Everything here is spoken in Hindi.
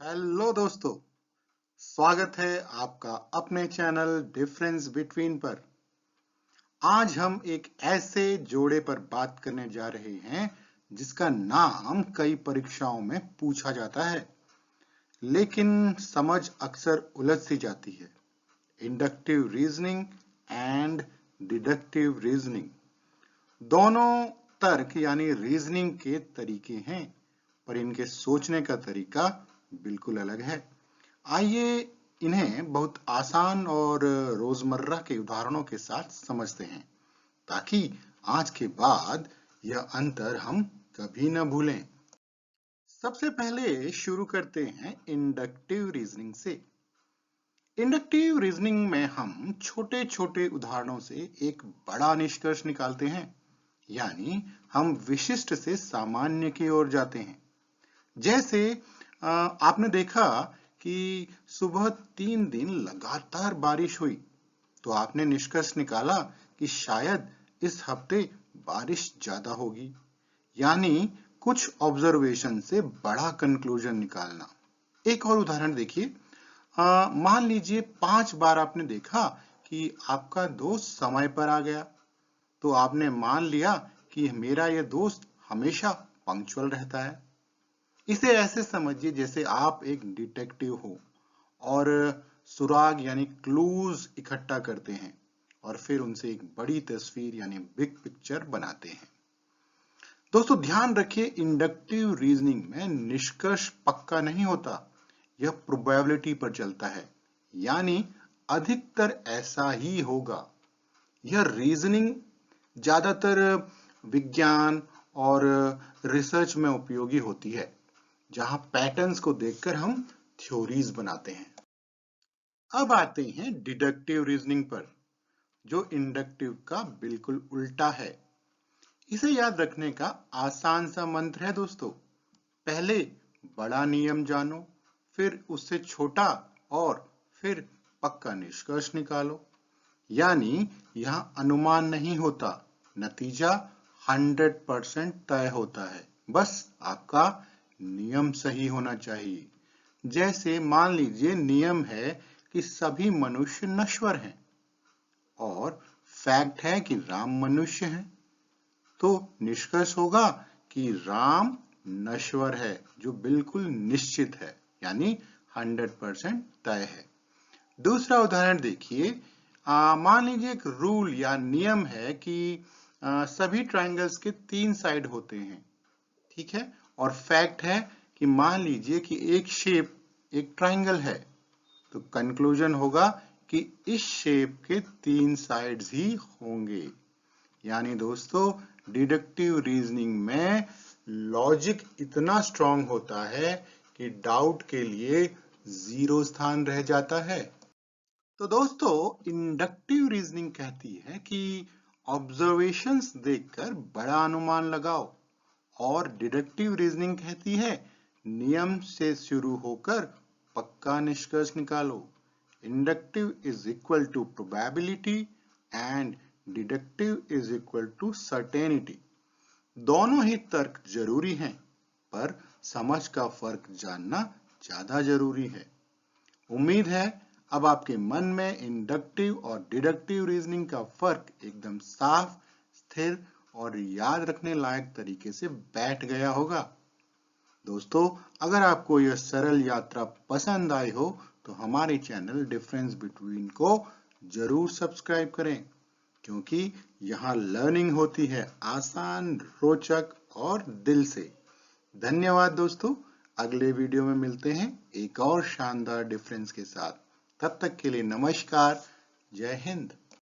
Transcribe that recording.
हेलो दोस्तों, स्वागत है आपका अपने चैनल डिफरेंस बिटवीन पर। आज हम एक ऐसे जोड़े पर बात करने जा रहे हैं जिसका नाम कई परीक्षाओं में पूछा जाता है, लेकिन समझ अक्सर उलझ सी जाती है। Inductive reasoning and deductive reasoning दोनों तर्क यानी रीजनिंग के तरीके हैं, पर इनके सोचने का तरीका बिल्कुल अलग है। आइए इन्हें बहुत आसान और रोजमर्रा के उदाहरणों के साथ समझते हैं, ताकि आज के बाद यह अंतर हम कभी न भूलें। सबसे पहले शुरू करते हैं इंडक्टिव रीजनिंग से। इंडक्टिव रीजनिंग में हम छोटे छोटे उदाहरणों से एक बड़ा निष्कर्ष निकालते हैं, यानी हम विशिष्ट से सामान्य की ओर जाते हैं। जैसे आपने देखा कि सुबह 3 दिन लगातार बारिश हुई, तो आपने निष्कर्ष निकाला कि शायद इस हफ्ते बारिश ज्यादा होगी, यानी कुछ ऑब्जर्वेशन से बड़ा कंक्लूजन निकालना। एक और उदाहरण देखिए, मान लीजिए 5 बार आपने देखा कि आपका दोस्त समय पर आ गया, तो आपने मान लिया कि मेरा यह दोस्त हमेशा पंक्चुअल रहता है। इसे ऐसे समझिए जैसे आप एक डिटेक्टिव हो और सुराग यानी क्लूज इकट्ठा करते हैं और फिर उनसे एक बड़ी तस्वीर यानी बिग पिक्चर बनाते हैं। दोस्तों ध्यान रखिए, इंडक्टिव रीजनिंग में निष्कर्ष पक्का नहीं होता, यह प्रोबेबिलिटी पर चलता है, यानी अधिकतर ऐसा ही होगा। यह रीजनिंग ज्यादातर विज्ञान और रिसर्च में उपयोगी होती है, जहां पैटर्न्स को देखकर हम थ्योरीज बनाते हैं। अब आते हैं डिडक्टिव रीजनिंग पर, जो इंडक्टिव का बिल्कुल उल्टा है। इसे याद रखने का आसान सा मंत्र है दोस्तों। पहले बड़ा नियम जानो, फिर उससे छोटा और फिर पक्का निष्कर्ष निकालो। यानी यहां अनुमान नहीं होता, नतीजा 100% तय होता है, बस आपका नियम सही होना चाहिए। जैसे मान लीजिए नियम है कि सभी मनुष्य नश्वर हैं और फैक्ट है कि राम मनुष्य हैं, तो निष्कर्ष होगा कि राम नश्वर है, जो बिल्कुल निश्चित है, यानी 100% तय है। दूसरा उदाहरण देखिए, मान लीजिए एक रूल या नियम है कि सभी ट्रायंगल्स के 3 साइड होते हैं, ठीक है, और फैक्ट है कि मान लीजिए कि एक शेप एक ट्रायंगल है, तो कंक्लूजन होगा कि इस शेप के 3 साइड्स ही होंगे। यानी दोस्तों डिडक्टिव रीजनिंग में लॉजिक इतना स्ट्रांग होता है कि डाउट के लिए 0 स्थान रह जाता है। तो दोस्तों इंडक्टिव रीजनिंग कहती है कि ऑब्जर्वेशंस देखकर बड़ा अनुमान लगाओ, और डिडक्टिव रीजनिंग कहती है नियम से शुरू होकर पक्का निष्कर्ष निकालो। Inductive is equal to probability and deductive is equal to certainty. दोनों ही तर्क जरूरी हैं, पर समझ का फर्क जानना ज्यादा जरूरी है। उम्मीद है अब आपके मन में इंडक्टिव और डिडक्टिव रीजनिंग का फर्क एकदम साफ, स्थिर और याद रखने लायक तरीके से बैठ गया होगा। दोस्तों अगर आपको यह सरल यात्रा पसंद आई हो तो हमारे चैनल डिफरेंस बिटवीन को जरूर सब्सक्राइब करें, क्योंकि यहाँ लर्निंग होती है आसान, रोचक और दिल से। धन्यवाद दोस्तों, अगले वीडियो में मिलते हैं एक और शानदार डिफरेंस के साथ। तब तक के लिए नमस्कार, जय हिंद।